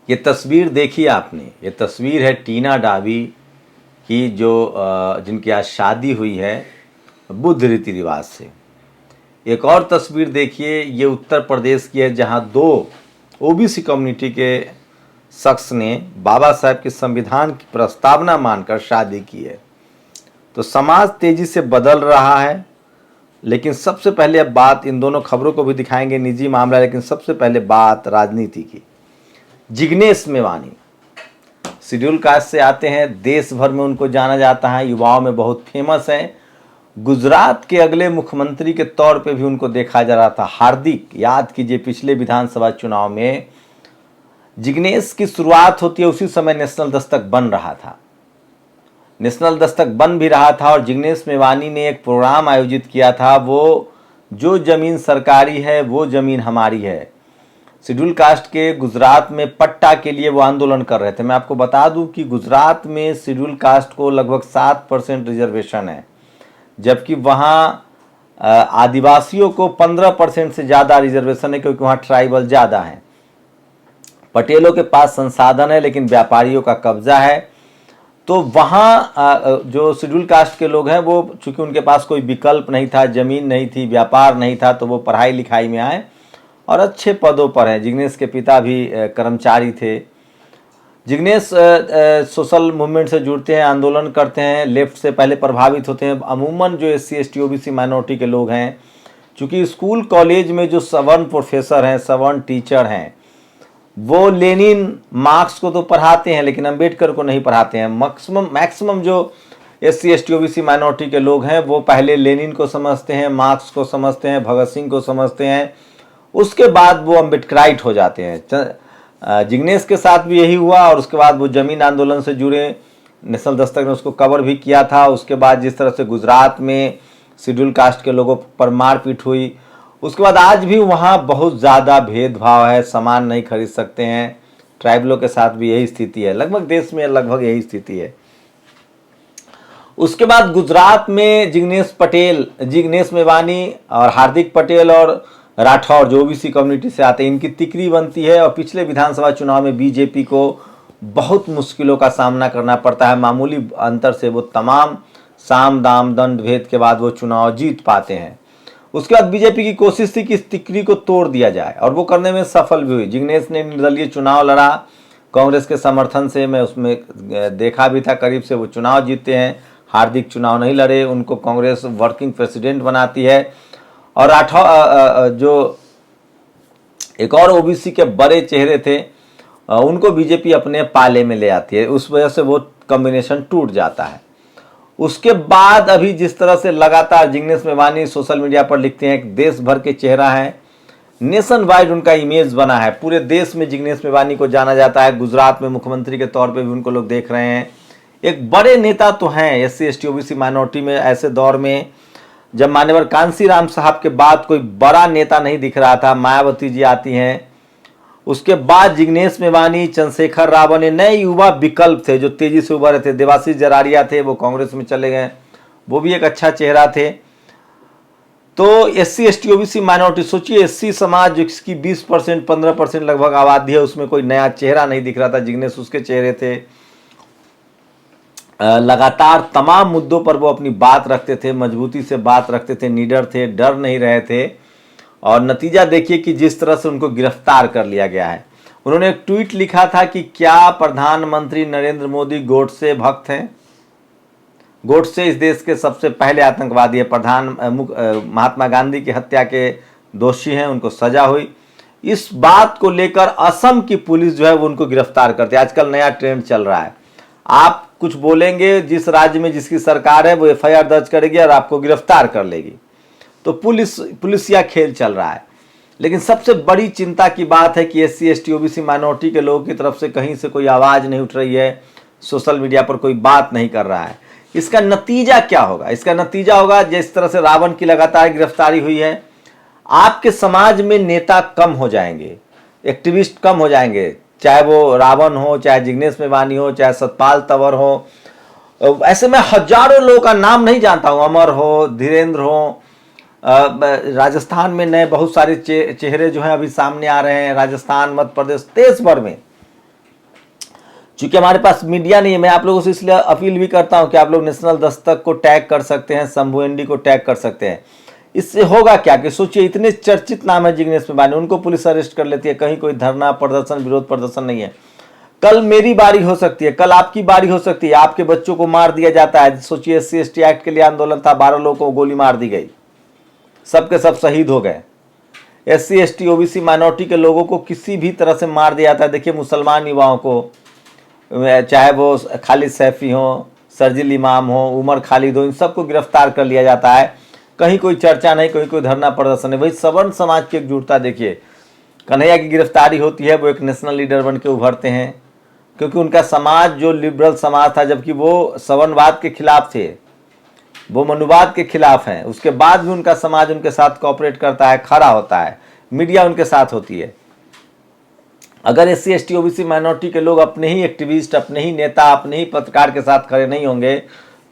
ये तस्वीर देखी आपने, ये तस्वीर है टीना डावी की जो जिनकी आज शादी हुई है बुद्ध रीति रिवाज से। एक और तस्वीर देखिए, ये उत्तर प्रदेश की है जहां दो ओबीसी कम्युनिटी के शख्स ने बाबा साहब के संविधान की प्रस्तावना मानकर शादी की है। तो समाज तेजी से बदल रहा है, लेकिन सबसे पहले अब बात, इन दोनों खबरों को भी दिखाएंगे, निजी मामला, लेकिन सबसे पहले बात राजनीति की। जिग्नेश मेवानी शेड्यूल कास्ट से आते हैं, देश भर में उनको जाना जाता है, युवाओं में बहुत फेमस है। गुजरात के अगले मुख्यमंत्री के तौर पे भी उनको देखा जा रहा था। हार्दिक, याद कीजिए पिछले विधानसभा चुनाव में जिग्नेश की शुरुआत होती है, उसी समय नेशनल दस्तक बन रहा था, नेशनल दस्तक बन भी रहा था और जिग्नेश मेवानी ने एक प्रोग्राम आयोजित किया था, वो जो जमीन सरकारी है वो जमीन हमारी है। शेड्यूल कास्ट के गुजरात में पट्टा के लिए वो आंदोलन कर रहे थे। मैं आपको बता दूं कि गुजरात में शेड्यूल कास्ट को लगभग 7% रिजर्वेशन है, जबकि वहाँ आदिवासियों को 15% से ज़्यादा रिजर्वेशन है, क्योंकि वहाँ ट्राइबल ज़्यादा है। पटेलों के पास संसाधन है लेकिन व्यापारियों का कब्जा है। तो वहाँ जो शेड्यूल कास्ट के लोग हैं वो, चूँकि उनके पास कोई विकल्प नहीं था, ज़मीन नहीं थी, व्यापार नहीं था, तो वो पढ़ाई लिखाई में आए और अच्छे पदों पर हैं। जिग्नेश के पिता भी कर्मचारी थे। जिग्नेश सोशल मूवमेंट से जुड़ते हैं, आंदोलन करते हैं, लेफ्ट से पहले प्रभावित होते हैं। अमूमन जो SC ST OBC माइनॉरिटी के लोग हैं, चूँकि स्कूल कॉलेज में जो सवर्ण प्रोफेसर हैं, सवर्ण टीचर हैं, वो लेनिन मार्क्स को तो पढ़ाते हैं लेकिन अंबेडकर को नहीं पढ़ाते हैं। मैक्सिमम जो SC ST OBC माइनॉरिटी के लोग हैं वो पहले लेनिन को समझते हैं, मार्क्स को समझते हैं, भगत सिंह को समझते हैं, उसके बाद वो अम्बेडकराइट हो जाते हैं। जिग्नेश के साथ भी यही हुआ और उसके बाद वो जमीन आंदोलन से जुड़े, नेशनल दस्तक ने उसको कवर भी किया था। उसके बाद जिस तरह से गुजरात में शेड्यूल कास्ट के लोगों पर मारपीट हुई, उसके बाद आज भी वहाँ बहुत ज़्यादा भेदभाव है, सामान नहीं खरीद सकते हैं। ट्राइबलों के साथ भी यही स्थिति है, लगभग देश में लगभग यही स्थिति है। उसके बाद गुजरात में जिग्नेश मेवानी और हार्दिक पटेल और राठौर जो ओबीसी कम्युनिटी से आते हैं, इनकी तिकड़ी बनती है और पिछले विधानसभा चुनाव में बीजेपी को बहुत मुश्किलों का सामना करना पड़ता है। मामूली अंतर से वो तमाम साम दाम दंड भेद के बाद वो चुनाव जीत पाते हैं। उसके बाद बीजेपी की कोशिश थी कि इस तिकड़ी को तोड़ दिया जाए और वो करने में सफल भी हुई। जिग्नेश ने निर्दलीय चुनाव लड़ा कांग्रेस के समर्थन से, मैं उसमें देखा भी था करीब से, वो चुनाव जीतते हैं। हार्दिक चुनाव नहीं लड़े, उनको कांग्रेस वर्किंग प्रेसिडेंट बनाती है। और राठौर जो एक और ओबीसी के बड़े चेहरे थे, उनको बीजेपी अपने पाले में ले आती है, उस वजह से वो कॉम्बिनेशन टूट जाता है। उसके बाद अभी जिस तरह से लगातार जिग्नेश मेवानी सोशल मीडिया पर लिखते हैं, एक देश भर के चेहरा है, नेशन वाइड उनका इमेज बना है, पूरे देश में जिग्नेश मेवानी को जाना जाता है। गुजरात में मुख्यमंत्री के तौर पे भी उनको लोग देख रहे हैं। एक बड़े नेता तो हैं SC ST OBC माइनॉरिटी में। ऐसे दौर में जब मान्यवर कांसीराम साहब के बाद कोई बड़ा नेता नहीं दिख रहा था, मायावती जी आती हैं, उसके बाद जिग्नेश मेवानी, चंद्रशेखर रावत ने नए युवा विकल्प थे जो तेजी से उभरे थे। देवाशीष जरारिया थे, वो कांग्रेस में चले गए, वो भी एक अच्छा चेहरा थे। तो SC ST OBC माइनॉरिटी, सोचिए SC समाज जिसकी 20% 15% लगभग आबादी है, उसमें कोई नया चेहरा नहीं दिख रहा था। जिग्नेश उसके चेहरे थे। लगातार तमाम मुद्दों पर वो अपनी बात रखते थे, मजबूती से बात रखते थे, निडर थे, डर नहीं रहे थे। और नतीजा देखिए कि जिस तरह से उनको गिरफ्तार कर लिया गया है। उन्होंने एक ट्वीट लिखा था कि क्या प्रधानमंत्री नरेंद्र मोदी गोडसे भक्त हैं? गोडसे इस देश के सबसे पहले आतंकवादी है, महात्मा गांधी की हत्या के दोषी हैं, उनको सजा हुई। इस बात को लेकर असम की पुलिस जो है वो उनको गिरफ्तार करती है। आजकल नया ट्रेंड चल रहा है, आप कुछ बोलेंगे, जिस राज्य में जिसकी सरकार है वो FIR दर्ज करेगी और आपको गिरफ्तार कर लेगी। तो पुलिसिया खेल चल रहा है। लेकिन सबसे बड़ी चिंता की बात है कि SC ST OBC माइनॉरिटी के लोगों की तरफ से कहीं से कोई आवाज़ नहीं उठ रही है, सोशल मीडिया पर कोई बात नहीं कर रहा है। इसका नतीजा क्या होगा? इसका नतीजा होगा जिस तरह से रावण की लगातार गिरफ्तारी हुई है, आपके समाज में नेता कम हो जाएंगे, एक्टिविस्ट कम हो जाएंगे, चाहे वो रावण हो, चाहे जिग्नेश मेवानी हो, चाहे सतपाल तंवर हो। ऐसे में हजारों लोगों का नाम नहीं जानता हूँ, अमर हो, धीरेन्द्र हो, राजस्थान में नए बहुत सारे चेहरे जो हैं अभी सामने आ रहे हैं। राजस्थान, मध्य प्रदेश, देश भर में चूंकि हमारे पास मीडिया नहीं है, मैं आप लोगों से इसलिए अपील भी करता हूं कि आप लोग नेशनल दस्तक को टैग कर सकते हैं, शंभू एनडी को टैग कर सकते हैं। इससे होगा क्या कि सोचिए, इतने चर्चित नाम है जिग्नेश मेवानी, उनको पुलिस अरेस्ट कर लेती है, कहीं कोई धरना प्रदर्शन विरोध प्रदर्शन नहीं है। कल मेरी बारी हो सकती है, कल आपकी बारी हो सकती है, आपके बच्चों को मार दिया जाता है। सोचिए SC/ST एक्ट के लिए आंदोलन था, 12 लोगों को गोली मार दी गई, सबके सब शहीद हो गए। SC/ST OBC माइनॉरिटी के लोगों को किसी भी तरह से मार दिया जाता है। देखिए मुसलमान युवाओं को, चाहे वो खालिद सैफी हो, शर्जिल इमाम हो, उमर खालिद हो, इन सबको गिरफ्तार कर लिया जाता है। कहीं कोई चर्चा नहीं, कहीं कोई धरना प्रदर्शन नहीं। वही सवर्ण समाज की एकजुटता देखिए, कन्हैया की गिरफ्तारी होती है, वो एक नेशनल लीडर बन के उभरते हैं, क्योंकि उनका समाज जो लिबरल समाज था, जबकि वो सवर्णवाद के खिलाफ थे, वो मनुवाद के खिलाफ हैं, उसके बाद भी उनका समाज उनके साथ कोऑपरेट करता है, खड़ा होता है, मीडिया उनके साथ होती है। अगर SC/ST OBC माइनॉरिटी के लोग अपने ही एक्टिविस्ट, अपने ही नेता, अपने ही पत्रकार के साथ खड़े नहीं होंगे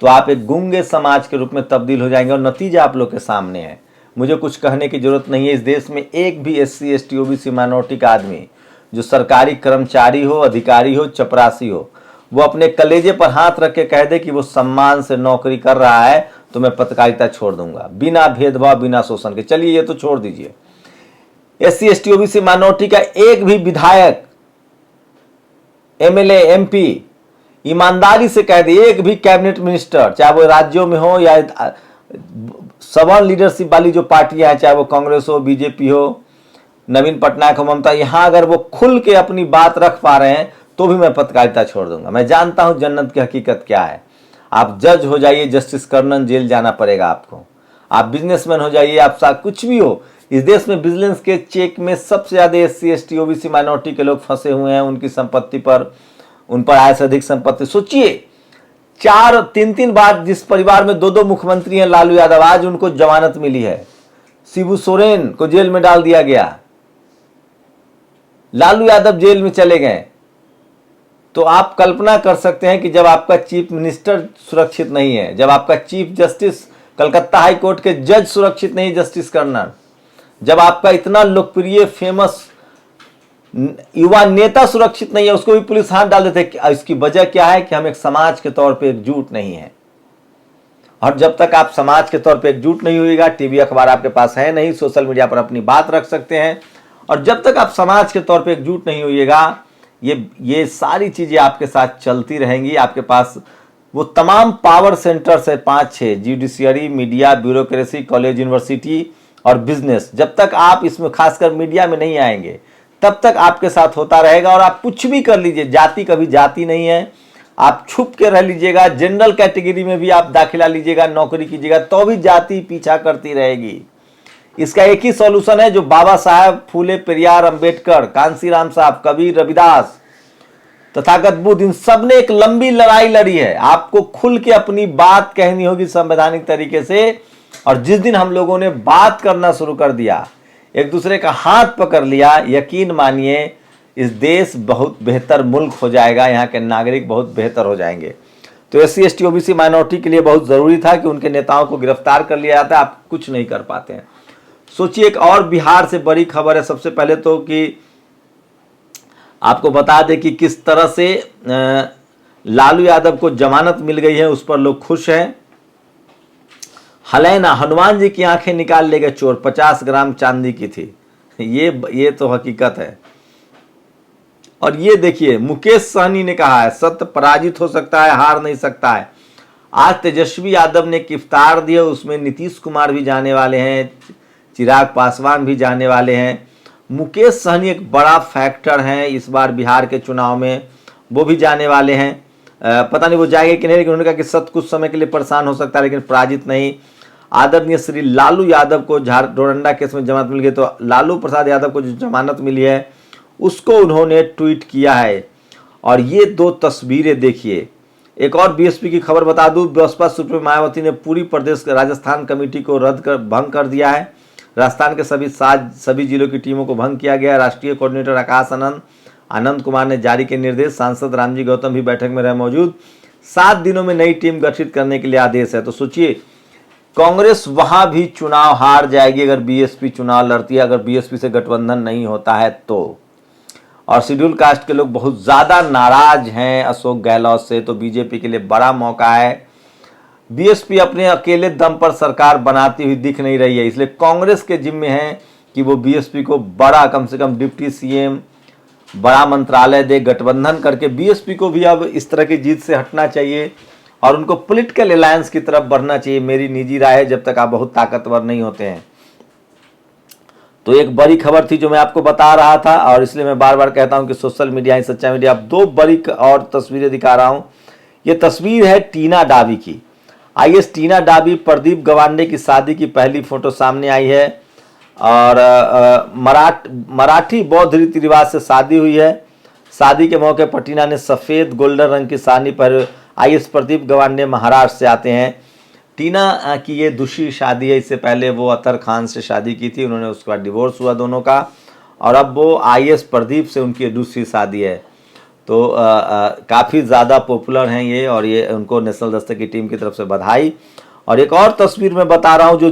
तो आप एक गूंगे समाज के रूप में तब्दील हो जाएंगे। और नतीजा आप लोग के सामने है, मुझे कुछ कहने की जरूरत नहीं है। इस देश में एक भी SC/ST OBC माइनॉरिटी का आदमी जो सरकारी कर्मचारी हो, अधिकारी हो, चपरासी हो, वो अपने कलेजे पर हाथ रख के कह दे कि वो सम्मान से नौकरी कर रहा है तो मैं पत्रकारिता छोड़ दूंगा, बिना भेदभाव, बिना शोषण के। चलिए ये तो छोड़ दीजिए, SC/ST OBC माइनॉरिटी का एक भी विधायक, MLA, MP ईमानदारी से कह दे, एक भी कैबिनेट मिनिस्टर, चाहे वो राज्यों में हो या सवर्ण लीडरशिप वाली जो पार्टियां हैं, चाहे वो कांग्रेस हो, BJP हो, नवीन पटनायक हो, ममता, यहां अगर वो खुल के अपनी बात रख पा रहे हैं तो भी मैं पत्रकारिता छोड़ दूंगा। मैं जानता हूं जन्नत की हकीकत क्या है। आप जज हो जाइए, जस्टिस कर्नन, जेल जाना पड़ेगा आपको। आप बिजनेसमैन हो जाइए, आप साथ कुछ भी हो, इस देश में विजिलेंस के चेक में सबसे ज्यादा SC/ST OBC माइनॉरिटी के लोग फंसे हुए हैं। उनकी संपत्ति पर, उन पर आय से अधिक संपत्ति। सोचिए, 3 बार जिस परिवार में 2 मुख्यमंत्री हैं, लालू यादव, आज उनको जमानत मिली है। शिबू सोरेन को जेल में डाल दिया गया, लालू यादव जेल में चले गए। तो आप कल्पना कर सकते हैं कि जब आपका चीफ मिनिस्टर सुरक्षित नहीं है, जब आपका chief justice, Calcutta high court के जज सुरक्षित नहीं, जस्टिस कर्नल, जब आपका इतना लोकप्रिय फेमस युवा नेता सुरक्षित नहीं है, उसको भी पुलिस हाथ डाल देते। इसकी वजह क्या है कि हम एक समाज के तौर पे एकजुट नहीं है। और जब तक आप समाज के तौर पे एकजुट नहीं होइएगा, टीवी अखबार आपके पास है नहीं, सोशल मीडिया पर अपनी बात रख सकते हैं, और जब तक आप समाज के तौर पे एकजुट नहीं होइएगा, ये सारी चीजें आपके साथ चलती रहेंगी। आपके पास वो तमाम पावर सेंटर्स है, 5-6, judiciary, media, bureaucracy, college, university और बिजनेस। जब तक आप इसमें, खासकर मीडिया में नहीं आएंगे, तब तक आपके साथ होता रहेगा। और आप कुछ भी कर लीजिए, जाति कभी जाति नहीं है, आप छुप के रह लीजिएगा, जनरल कैटेगरी में भी आप दाखिला लीजिएगा, नौकरी कीजिएगा, तो भी जाति पीछा करती रहेगी। इसका एक ही सॉल्यूशन है, जो बाबा साहब फूले, पेरियार, अंबेडकर, कांसीराम साहब, कबीर, रविदास, तथागत बुद्ध, इन सब ने एक लंबी लड़ाई लड़ी है। आपको खुल के अपनी बात कहनी होगी संवैधानिक तरीके से। और जिस दिन हम लोगों ने बात करना शुरू कर दिया, एक दूसरे का हाथ पकड़ लिया, यकीन मानिए इस देश बहुत बेहतर मुल्क हो जाएगा, यहाँ के नागरिक बहुत बेहतर हो जाएंगे। तो SC/ST OBC माइनॉरिटी के लिए बहुत ज़रूरी था कि उनके नेताओं को गिरफ्तार कर लिया जाता है। आप कुछ नहीं कर पाते हैं। सोचिए, एक और बिहार से बड़ी खबर है। सबसे पहले तो कि आपको बता दें कि किस तरह से लालू यादव को जमानत मिल गई है, उस पर लोग खुश हैं। हलैना, हनुमान जी की आंखें निकाल ले गए चोर, 50 ग्राम चांदी की थी। ये तो हकीकत है। और ये देखिए, मुकेश सहनी ने कहा है, सत्य पराजित हो सकता है, हार नहीं सकता है। आज तेजस्वी यादव ने एक इफ्तार दिया, उसमें नीतीश कुमार भी जाने वाले हैं, चिराग पासवान भी जाने वाले हैं। मुकेश सहनी एक बड़ा फैक्टर हैं इस बार बिहार के चुनाव में, वो भी जाने वाले हैं। पता नहीं वो जाएंगे कि नहीं, लेकिन उन्होंने कहा कि सत्य कुछ समय के लिए परेशान हो सकता है, लेकिन पराजित नहीं। आदरणीय श्री लालू यादव को डोरंडा केस में जमानत मिल गई, तो लालू प्रसाद यादव को जो जमानत मिली है उसको उन्होंने ट्वीट किया है। और ये 2 तस्वीरें देखिए। एक और BSP की खबर बता दूं, बसपा सुप्रीमो मायावती ने पूरी प्रदेश राजस्थान कमेटी को भंग कर दिया है। राजस्थान के सभी जिलों की टीमों को भंग किया गया। राष्ट्रीय कोऑर्डिनेटर आकाश आनंद कुमार ने जारी किए निर्देश। सांसद रामजी गौतम भी बैठक में रहे मौजूद। 7 दिनों में नई टीम गठित करने के लिए आदेश है। तो सोचिए, कांग्रेस वहां भी चुनाव हार जाएगी अगर BSP चुनाव लड़ती है, अगर BSP से गठबंधन नहीं होता है तो। और शेड्यूल कास्ट के लोग बहुत ज़्यादा नाराज हैं अशोक गहलोत से। तो बीजेपी के लिए बड़ा मौका है। बीएसपी अपने अकेले दम पर सरकार बनाती हुई दिख नहीं रही है, इसलिए कांग्रेस के जिम्मे है कि वो बीएसपी को बड़ा, कम से कम डिप्टी सीएम, बड़ा मंत्रालय दे। गठबंधन करके बीएसपी को भी अब इस तरह की जीत से हटना चाहिए और उनको पॉलिटिकल अलायंस की तरफ बढ़ना चाहिए। मेरी निजी राय है, जब तक आप बहुत ताकतवर नहीं होते हैं। तो एक बड़ी खबर थी जो मैं आपको बता रहा था, और इसलिए मैं बार बार कहता हूं कि सोशल मीडिया ही सच्चा मीडिया। अब दो बड़ी और तस्वीरें दिखा रहा हूं। ये तस्वीर है टीना डाबी की। आईएएस टीना डाबी, प्रदीप गवांडे की शादी की पहली फोटो सामने आई है। और मराठी बौद्ध रीति रिवाज से शादी हुई है। शादी के मौके पर टीना ने सफ़ेद गोल्डन रंग की साड़ी पर। आईएएस प्रदीप गवांडे महाराष्ट्र से आते हैं। टीना की ये दूसरी शादी है। इससे पहले वो अतर खान से शादी की थी, उन्होंने उसके बाद डिवोर्स हुआ दोनों का, और अब वो आईएएस प्रदीप से उनकी दूसरी शादी है। तो काफ़ी ज़्यादा पॉपुलर हैं ये, और ये उनको नेशनल दस्तक की टीम की तरफ से बधाई। और एक और तस्वीर मैं बता रहा हूँ जो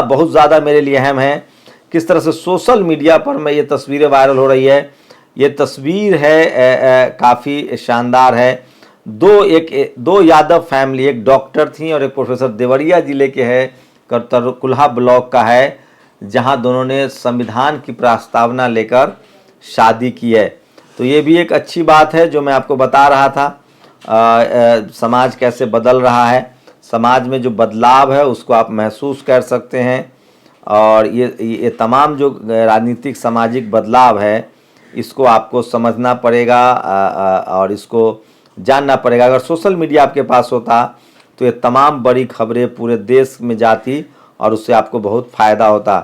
बहुत ज़्यादा मेरे लिए अहम है। किस तरह से सोशल मीडिया पर मैं ये तस्वीरें वायरल हो रही है। ये तस्वीर है काफ़ी शानदार है। दो यादव फैमिली, एक डॉक्टर थी और एक प्रोफेसर, देवरिया जिले के है, करतरकुल्हा ब्लॉक का है, जहां दोनों ने संविधान की प्रस्तावना लेकर शादी की है। तो ये भी एक अच्छी बात है जो मैं आपको बता रहा था। समाज कैसे बदल रहा है, समाज में जो बदलाव है उसको आप महसूस कर सकते हैं। और ये तमाम जो राजनीतिक सामाजिक बदलाव है इसको आपको समझना पड़ेगा और इसको जानना पड़ेगा। अगर सोशल मीडिया आपके पास होता तो ये तमाम बड़ी खबरें पूरे देश में जाती और उससे आपको बहुत फ़ायदा होता।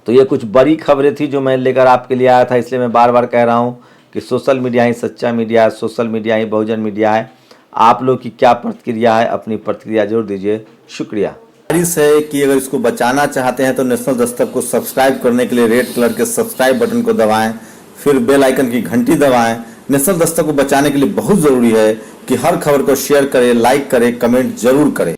तो ये कुछ बड़ी खबरें थी जो मैं लेकर आपके लिए आया था। इसलिए मैं बार बार कह रहा हूँ कि सोशल मीडिया ही सच्चा मीडिया है, सोशल मीडिया ही बहुजन मीडिया है। आप लोग की क्या प्रतिक्रिया है, अपनी प्रतिक्रिया जरूर दीजिए। शुक्रिया। गुजारिश है कि अगर इसको बचाना चाहते हैं तो नेशनल दस्तक को सब्सक्राइब करने के लिए रेड कलर के सब्सक्राइब बटन को दबाएं, फिर बेल आइकन की घंटी दबाएं। नेशनल दस्तक को बचाने के लिए बहुत ज़रूरी है कि हर खबर को शेयर करें, लाइक करें, कमेंट जरूर करें।